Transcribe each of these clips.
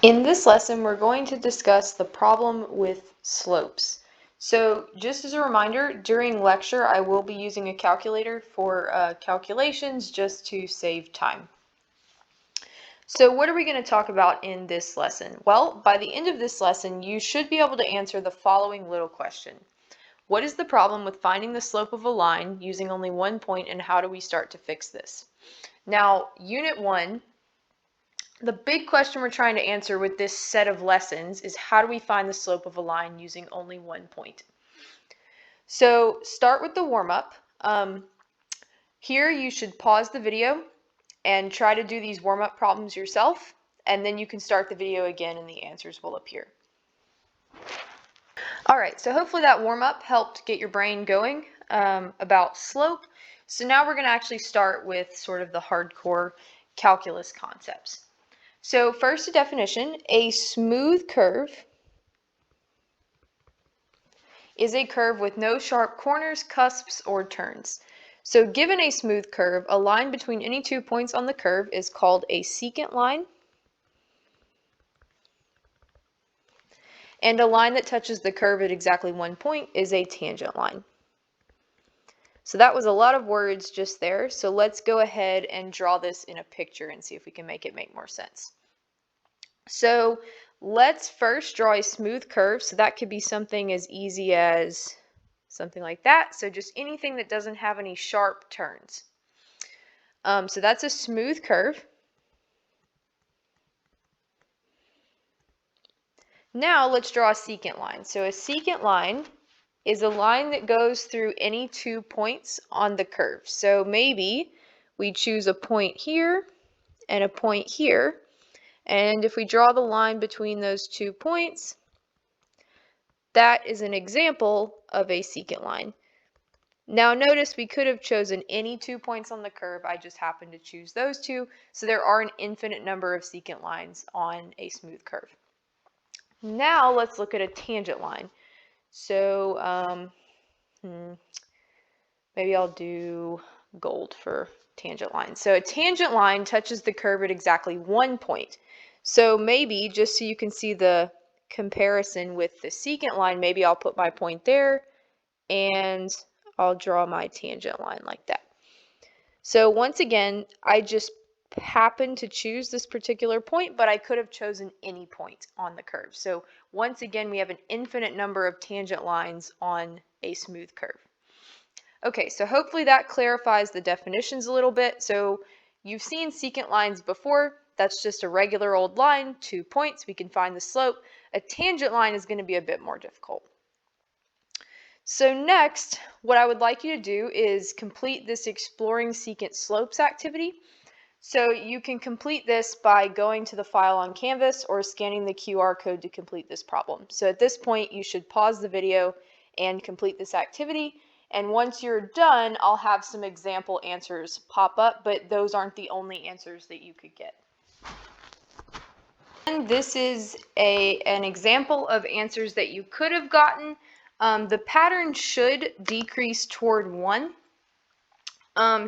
In this lesson, we're going to discuss the problem with slopes. So just as a reminder, during lecture, I will be using a calculator for calculations just to save time. So what are we going to talk about in this lesson? Well, by the end of this lesson, you should be able to answer the following little question. What is the problem with finding the slope of a line using only one point, and how do we start to fix this? Now, Unit 1, the big question we're trying to answer with this set of lessons is how do we find the slope of a line using only one point? So start with the warm-up. Here you should pause the video and try to do these warm-up problems yourself, and then you can start the video again and the answers will appear. Alright, so hopefully that warm-up helped get your brain going about slope. So now we're going to actually start with sort of the hardcore calculus concepts. So first, a definition: a smooth curve is a curve with no sharp corners, cusps, or turns. So given a smooth curve, a line between any 2 points on the curve is called a secant line, and a line that touches the curve at exactly 1 point is a tangent line. So that was a lot of words just there, so let's go ahead and draw this in a picture and see if we can make it make more sense. So let's first draw a smooth curve. So that could be something as easy as something like that. So just anything that doesn't have any sharp turns. So that's a smooth curve. Now let's draw a secant line. So a secant line is a line that goes through any 2 points on the curve. So maybe we choose a point here and a point here. And if we draw the line between those 2 points, that is an example of a secant line. Now notice we could have chosen any 2 points on the curve. I just happened to choose those two. So there are an infinite number of secant lines on a smooth curve. Now let's look at a tangent line. So maybe I'll do gold for tangent line. So a tangent line touches the curve at exactly 1 point. So maybe, just so you can see the comparison with the secant line, maybe I'll put my point there and I'll draw my tangent line like that. So once again, I just happened to choose this particular point, but I could have chosen any point on the curve. So once again, we have an infinite number of tangent lines on a smooth curve. Okay, so hopefully that clarifies the definitions a little bit. So you've seen secant lines before. That's just a regular old line, 2 points, we can find the slope. A tangent line is going to be a bit more difficult. So next, what I would like you to do is complete this exploring secant slopes activity. So you can complete this by going to the file on Canvas or scanning the QR code to complete this problem. So at this point, you should pause the video and complete this activity. And once you're done, I'll have some example answers pop up, but those aren't the only answers that you could get. And this is an example of answers that you could have gotten. The pattern should decrease toward 1.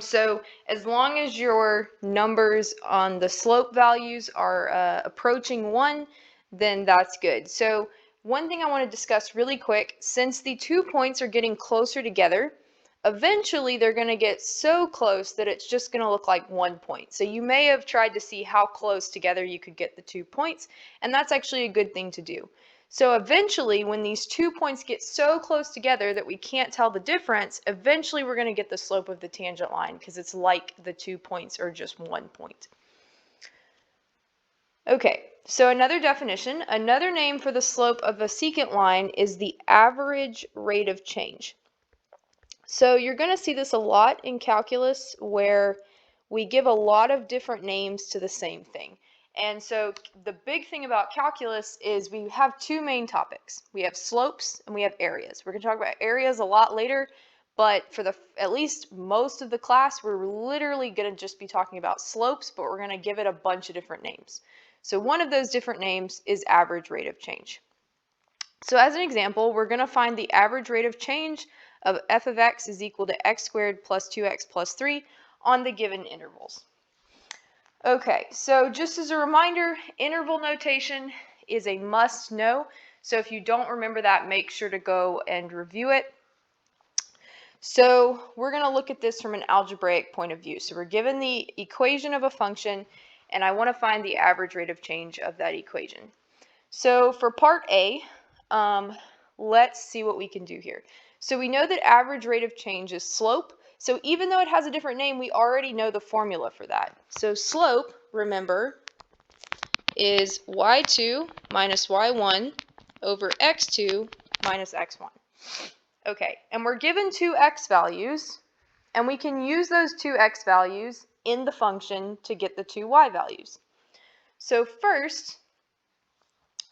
So as long as your numbers on the slope values are approaching 1, then that's good. So one thing I want to discuss really quick, since the 2 points are getting closer together, eventually they're going to get so close that it's just going to look like 1 point. So you may have tried to see how close together you could get the 2 points, and that's actually a good thing to do. So eventually, when these 2 points get so close together that we can't tell the difference, eventually we're going to get the slope of the tangent line because it's like the 2 points are just 1 point. Okay, so another definition, another name for the slope of a secant line is the average rate of change. So you're going to see this a lot in calculus where we give a lot of different names to the same thing. And so the big thing about calculus is we have 2 main topics. We have slopes and we have areas. We're going to talk about areas a lot later, but for at least most of the class, we're literally going to just be talking about slopes, but we're going to give it a bunch of different names. So one of those different names is average rate of change. So as an example, we're going to find the average rate of change of f of x is equal to x squared plus 2x plus 3 on the given intervals. Okay, so just as a reminder, interval notation is a must know. So if you don't remember that, make sure to go and review it. So we're going to look at this from an algebraic point of view. So we're given the equation of a function, and I want to find the average rate of change of that equation. So for part A, let's see what we can do here. So we know that average rate of change is slope. So even though it has a different name, we already know the formula for that. So slope, remember, is y2 minus y1 over x2 minus x1. Okay, and we're given two x values, and we can use those two x values in the function to get the two y values. So first,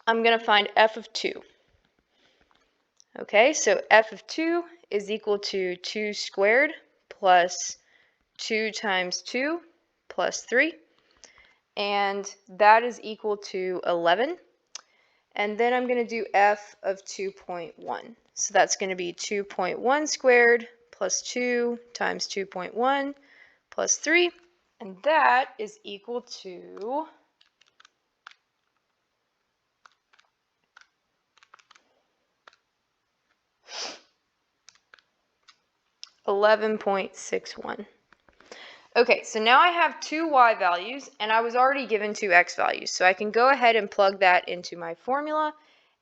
I'm going to find f of 2. Okay, so f of 2 is equal to 2 squared plus 2 times 2 plus 3, and that is equal to 11. And then I'm going to do f of 2.1. So that's going to be 2.1 squared plus 2 times 2.1 plus 3, and that is equal to 11.61. Okay, so now I have two y values, and I was already given two x values. So I can go ahead and plug that into my formula,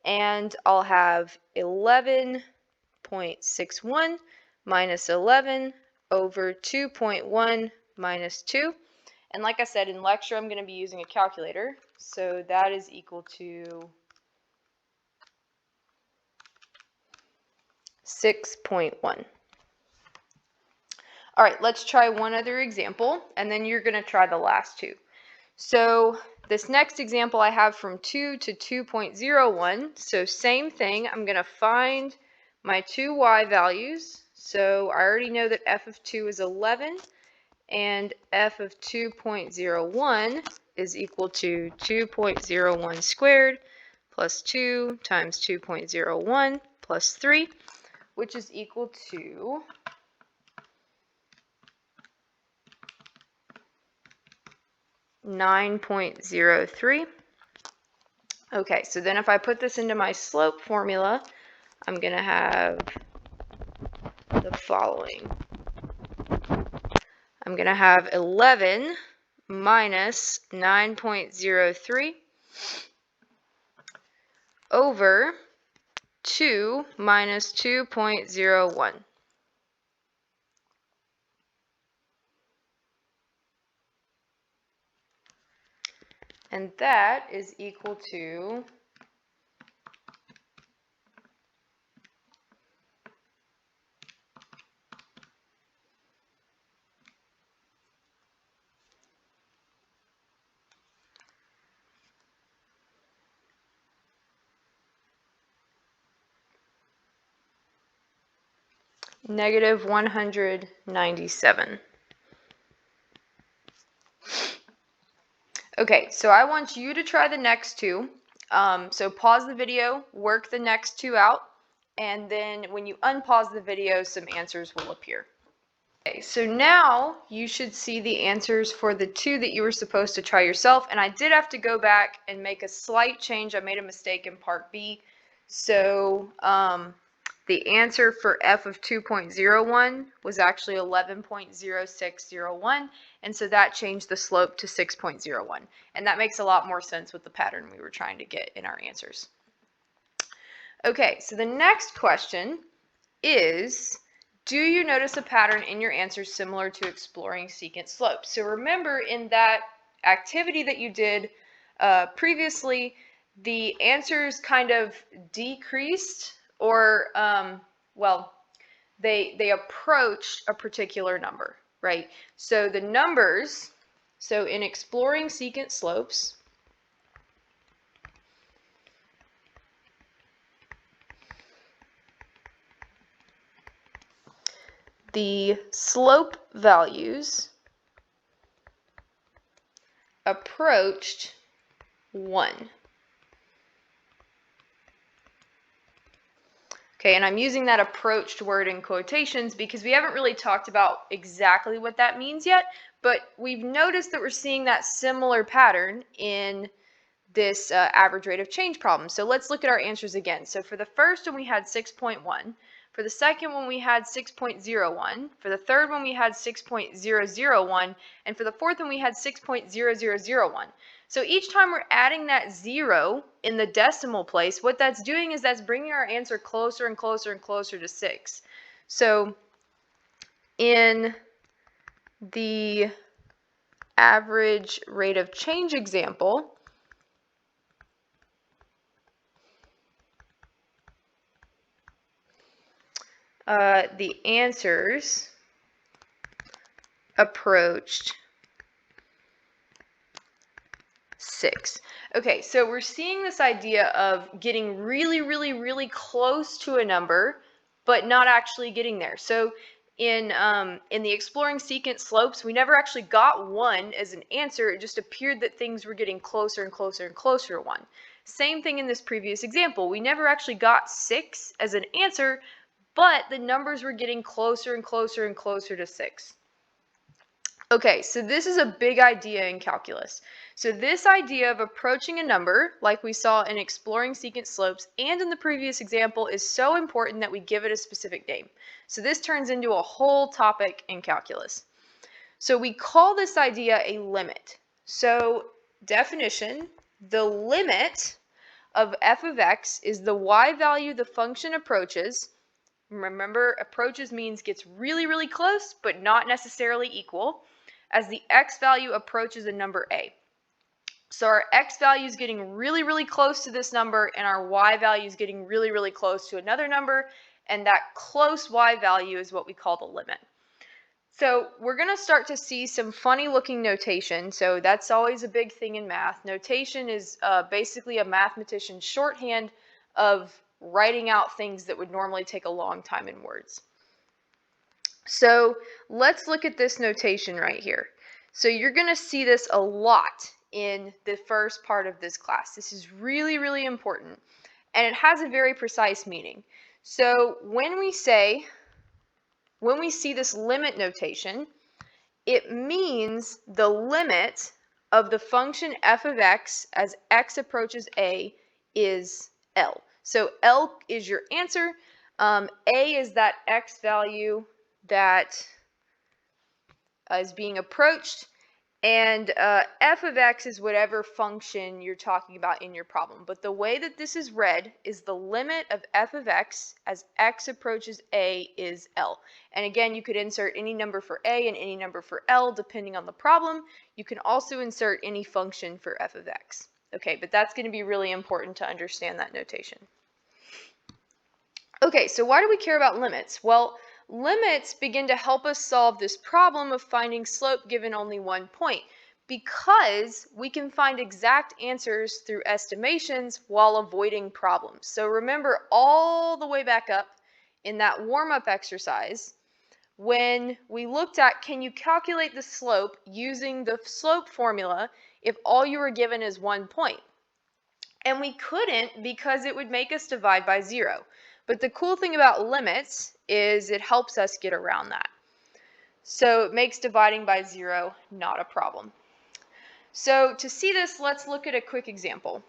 and I'll have 11.61 minus 11 over 2.1 minus 2. And like I said, in lecture, I'm going to be using a calculator. So that is equal to 6.1. All right, let's try one other example, and then you're going to try the last two. So this next example I have from 2 to 2.01. So same thing, I'm going to find my two y values. So I already know that f of 2 is 11, and f of 2.01 is equal to 2.01 squared plus 2 times 2.01 plus 3, which is equal to 9.03. Okay, so then if I put this into my slope formula, I'm going to have the following. I'm going to have 11 minus 9.03 over 2 minus 2.01. And that is equal to negative 197. Okay, so I want you to try the next two. So pause the video, work the next two out, and then when you unpause the video, some answers will appear. Okay, so now you should see the answers for the two that you were supposed to try yourself, and I did have to go back and make a slight change. I made a mistake in part B. So the answer for f of 2.01 was actually 11.0601, and so that changed the slope to 6.01. And that makes a lot more sense with the pattern we were trying to get in our answers. Okay, so the next question is, do you notice a pattern in your answers similar to exploring secant slopes? So remember, in that activity that you did previously, the answers kind of decreased, or well, they approached a particular number, right? So the numbers, so in exploring secant slopes, the slope values approached 1. Okay, and I'm using that approached word in quotations because we haven't really talked about exactly what that means yet, but we've noticed that we're seeing that similar pattern in this average rate of change problem. So let's look at our answers again. So for the first one, we had 6.1. For the second one, we had 6.01. For the third one, we had 6.001. And for the fourth one, we had 6.0001. So each time we're adding that 0 in the decimal place, what that's doing is that's bringing our answer closer and closer and closer to 6. So in the average rate of change example, the answers approached 6. Okay, so we're seeing this idea of getting really, really, really close to a number, but not actually getting there. So in the exploring secant slopes, we never actually got 1 as an answer. It just appeared that things were getting closer and closer and closer to 1. Same thing in this previous example. We never actually got 6 as an answer, but the numbers were getting closer and closer and closer to 6. Okay, so this is a big idea in calculus. So this idea of approaching a number, like we saw in exploring secant slopes and in the previous example, is so important that we give it a specific name. So this turns into a whole topic in calculus. So we call this idea a limit. So definition, the limit of f of x is the y value the function approaches. Remember, approaches means gets really, really close, but not necessarily equal, as the x value approaches a number a. So our x value is getting really, really close to this number, and our y value is getting really, really close to another number, and that close y value is what we call the limit. So we're going to start to see some funny looking notation. So that's always a big thing in math. Notation is basically a mathematician's shorthand of writing out things that would normally take a long time in words. So let's look at this notation right here. So you're going to see this a lot in the first part of this class. This is really, really important, and it has a very precise meaning. So when we see this limit notation, it means the limit of the function f of x as x approaches a is L. So L is your answer. A is that x value that is being approached, and f of x is whatever function you're talking about in your problem. But the way that this is read is the limit of f of x as x approaches a is L. And again, you could insert any number for a and any number for L depending on the problem. You can also insert any function for f of x. Okay, but that's going to be really important to understand that notation. Okay, so why do we care about limits? Well, limits begin to help us solve this problem of finding slope given only one point, because we can find exact answers through estimations while avoiding problems. So remember all the way back up in that warm-up exercise when we looked at, can you calculate the slope using the slope formula if all you were given is 1 point? And we couldn't, because it would make us divide by 0. But the cool thing about limits is it helps us get around that. So it makes dividing by 0 not a problem. So to see this, let's look at a quick example.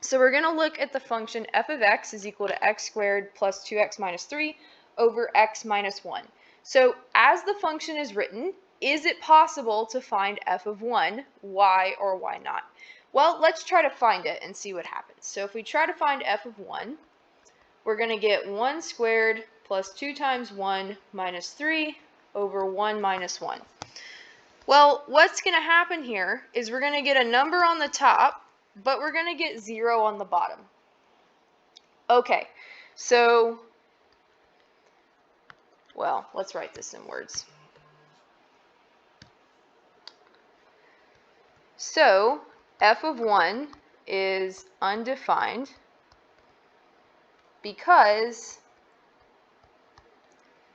So we're going to look at the function f of x is equal to x squared plus 2x minus 3 over x minus 1. So as the function is written, is it possible to find f of 1? Why or why not? Well, let's try to find it and see what happens. So if we try to find f of 1, we're going to get 1 squared plus 2 times 1 minus 3 over 1 minus 1. Well, what's going to happen here is we're going to get a number on the top, but we're going to get 0 on the bottom. Okay, so, well, let's write this in words. So, f of 1 is undefined because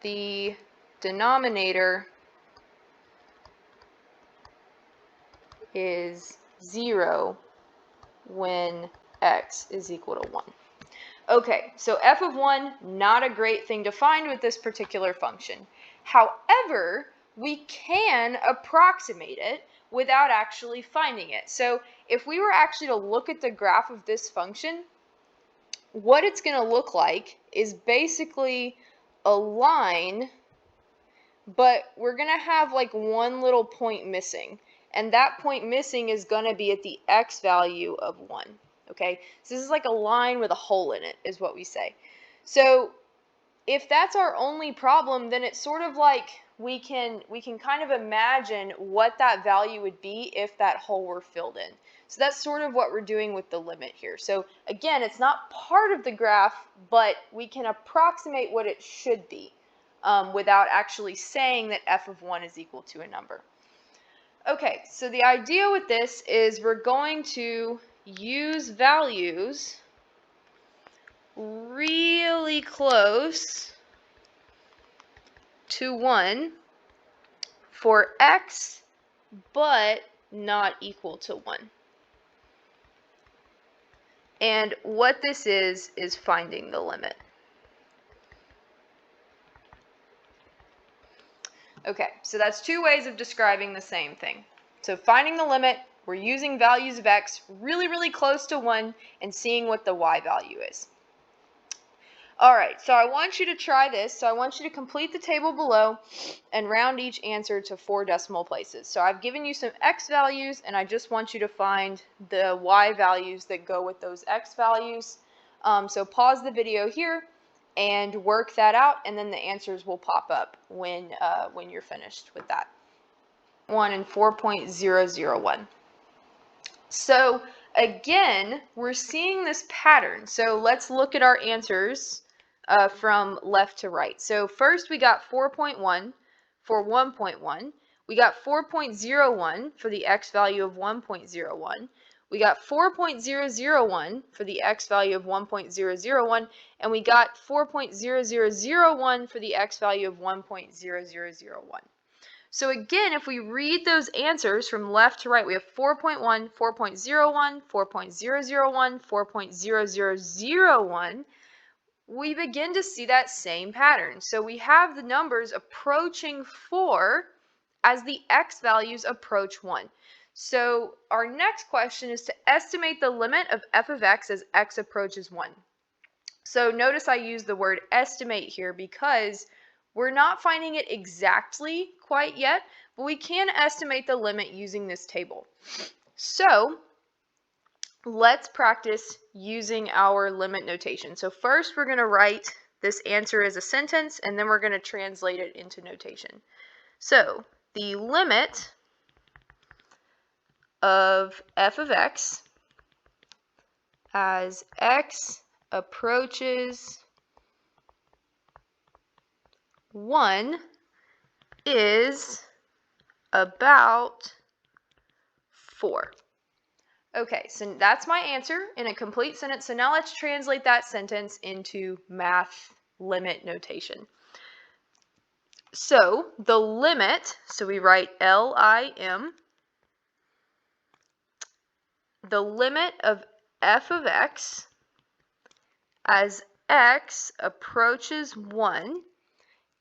the denominator is 0 when x is equal to 1. Okay, so f of 1, not a great thing to find with this particular function. However, we can approximate it without actually finding it. So if we were actually to look at the graph of this function, what it's going to look like is basically a line, but we're going to have like one little point missing. And that point missing is going to be at the x value of 1. Okay, so this is like a line with a hole in it, is what we say. So if that's our only problem, then it's sort of like we can kind of imagine what that value would be if that hole were filled in. So that's sort of what we're doing with the limit here. So again, it's not part of the graph, but we can approximate what it should be without actually saying that f of 1 is equal to a number. Okay, so the idea with this is we're going to use values really close to 1 for x, but not equal to 1. And what this is finding the limit. Okay, so that's two ways of describing the same thing. So finding the limit, we're using values of x really, really close to 1 and seeing what the y value is. All right, so I want you to try this. So I want you to complete the table below and round each answer to 4 decimal places. So I've given you some x values, and I just want you to find the y values that go with those x values. So pause the video here and work that out, and then the answers will pop up when you're finished with that. 1 and 4.001. So again, we're seeing this pattern. So let's look at our answers from left to right. So first we got 4.1 for 1.1. We got 4.01 for the x value of 1.01. We got 4.001 for the x value of 1.001, and we got 4.0001 for the x value of 1.0001. So again, if we read those answers from left to right, we have 4.1, 4.01, 4.001, 4.0001. We begin to see that same pattern. So we have the numbers approaching 4 as the x values approach 1. So our next question is to estimate the limit of f of x as x approaches 1. So notice I use the word estimate here because we're not finding it exactly quite yet, but we can estimate the limit using this table. So let's practice using our limit notation. So first we're going to write this answer as a sentence, and then we're going to translate it into notation. So the limit of f of x as x approaches 1 is about 4. Okay, so that's my answer in a complete sentence. So now let's translate that sentence into math limit notation. So the limit, so we write LIM, the limit of f of x as x approaches 1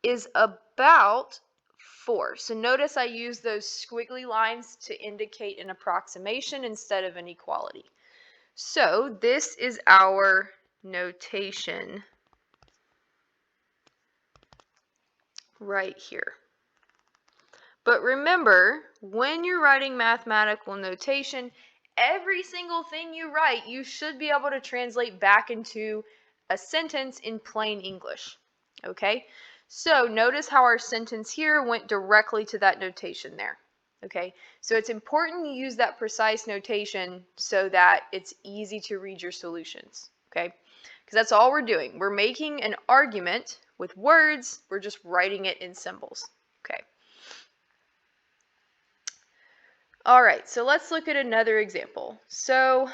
is about 4. So notice I use those squiggly lines to indicate an approximation instead of an equality. So this is our notation right here. But remember, when you're writing mathematical notation, every single thing you write, you should be able to translate back into a sentence in plain English. Okay? So notice how our sentence here went directly to that notation there. Okay, so it's important to use that precise notation so that it's easy to read your solutions. Okay, because that's all we're doing. We're making an argument with words, we're just writing it in symbols. Okay. All right, so let's look at another example. So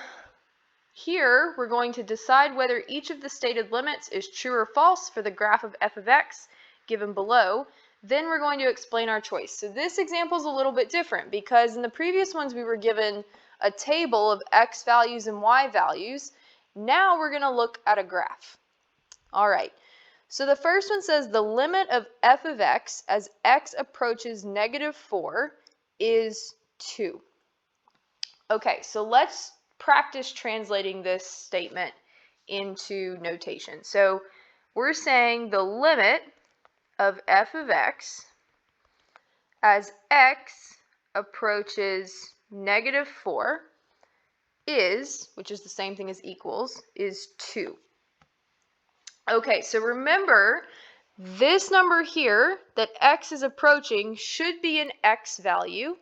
here we're going to decide whether each of the stated limits is true or false for the graph of f of x given below. Then we're going to explain our choice. So this example is a little bit different because in the previous ones we were given a table of x values and y values. Now we're going to look at a graph. All right, So the first one says the limit of f of x as x approaches -4 is 2. Okay, so let's practice translating this statement into notation. So we're saying the limit of f of x as x approaches -4 is, which is the same thing as equals, is 2. Okay, so remember this number here that x is approaching should be an x value,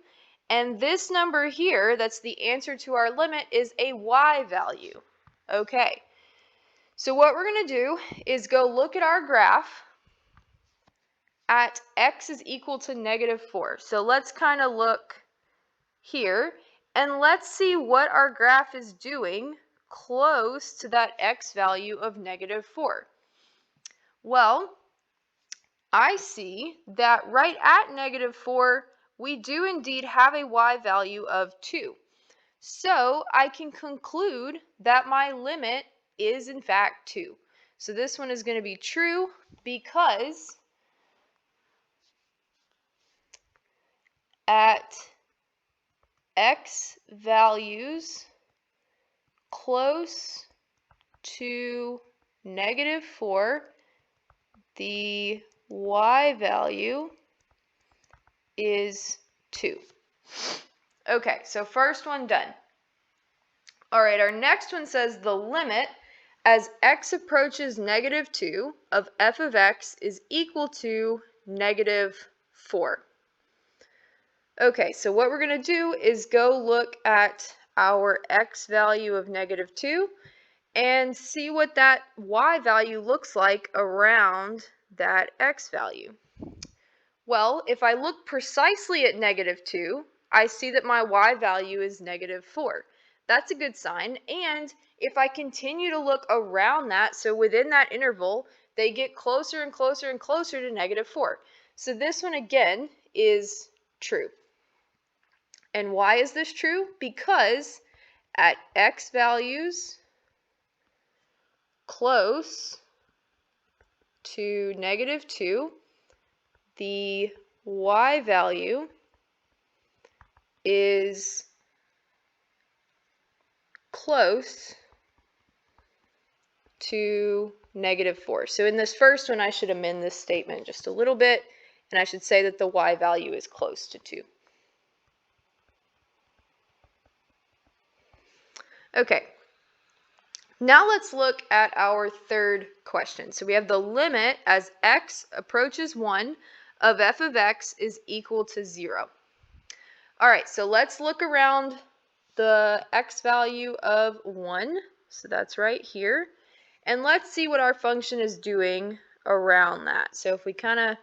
and this number here that's the answer to our limit is a y value. Okay, so what we're going to do is go look at our graph at x is equal to -4. So let's kind of look here, and let's see what our graph is doing close to that x value of -4. Well, I see that right at -4, we do indeed have a y value of 2. So I can conclude that my limit is in fact 2. So this one is going to be true because at x values close to -4, the y value is 2. Okay, so first one done. All right, our next one says the limit as x approaches -2 of f of x is equal to -4. Okay, so what we're going to do is go look at our x value of -2 and see what that y value looks like around that x value. Well, if I look precisely at -2, I see that my y value is -4. That's a good sign. And if I continue to look around that, so within that interval, they get closer and closer and closer to -4. So this one again is true. And why is this true? Because at x values close to -2, the y value is close to -4. So in this first one, I should amend this statement just a little bit, and I should say that the y value is close to 2. Okay, now let's look at our third question. So we have the limit as x approaches 1 of f of x is equal to 0. All right, so let's look around the x value of 1. So that's right here. And let's see what our function is doing around that. So if we kind of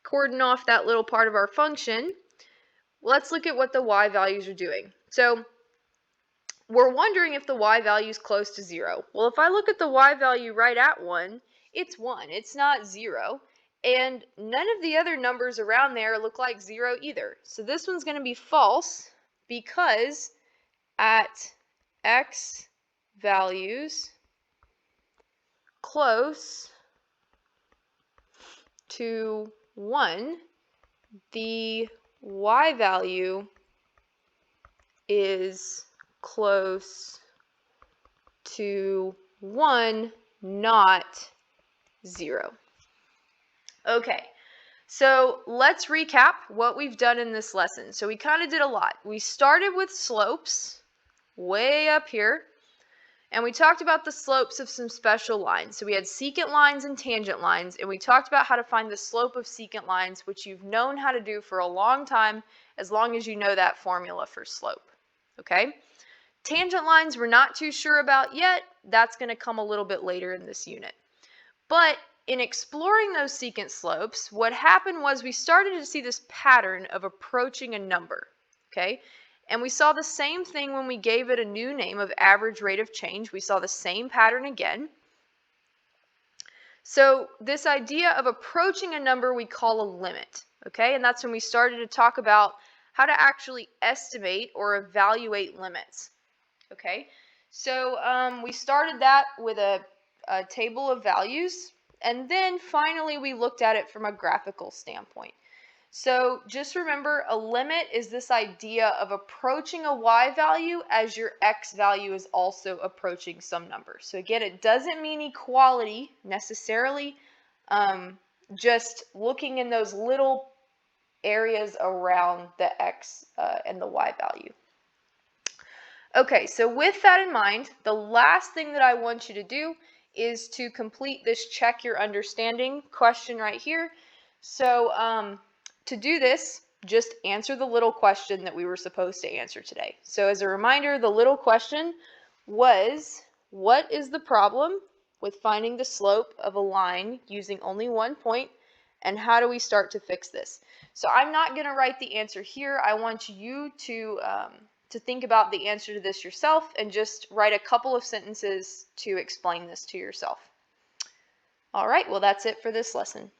cordon off that little part of our function, let's look at what the y values are doing. So we're wondering if the y value is close to 0. Well, if I look at the y value right at 1, it's 1. It's not 0. And none of the other numbers around there look like 0 either. So this one's going to be false because at x values close to 1, the y value is close to 1, not 0. Okay, so let's recap what we've done in this lesson. So we kind of did a lot. We started with slopes way up here, and we talked about the slopes of some special lines. So we had secant lines and tangent lines, and we talked about how to find the slope of secant lines, which you've known how to do for a long time, as long as you know that formula for slope. Okay? Tangent lines we're not too sure about yet. That's going to come a little bit later in this unit. But in exploring those secant slopes, what happened was we started to see this pattern of approaching a number. Okay? And we saw the same thing when we gave it a new name of average rate of change. We saw the same pattern again. So this idea of approaching a number we call a limit. Okay? And that's when we started to talk about how to actually estimate or evaluate limits. Okay, so we started that with a table of values, And then finally, we looked at it from a graphical standpoint. So just remember, a limit is this idea of approaching a y value as your x value is also approaching some number. So again, it doesn't mean equality necessarily, just looking in those little areas around the x and the y value. Okay, so with that in mind, the last thing that I want you to do is to complete this check your understanding question right here. So to do this, just answer the little question that we were supposed to answer today. So as a reminder, the little question was, what is the problem with finding the slope of a line using only one point, and how do we start to fix this? So I'm not going to write the answer here. I want you to think about the answer to this yourself and just write a couple of sentences to explain this to yourself. All right, well, that's it for this lesson.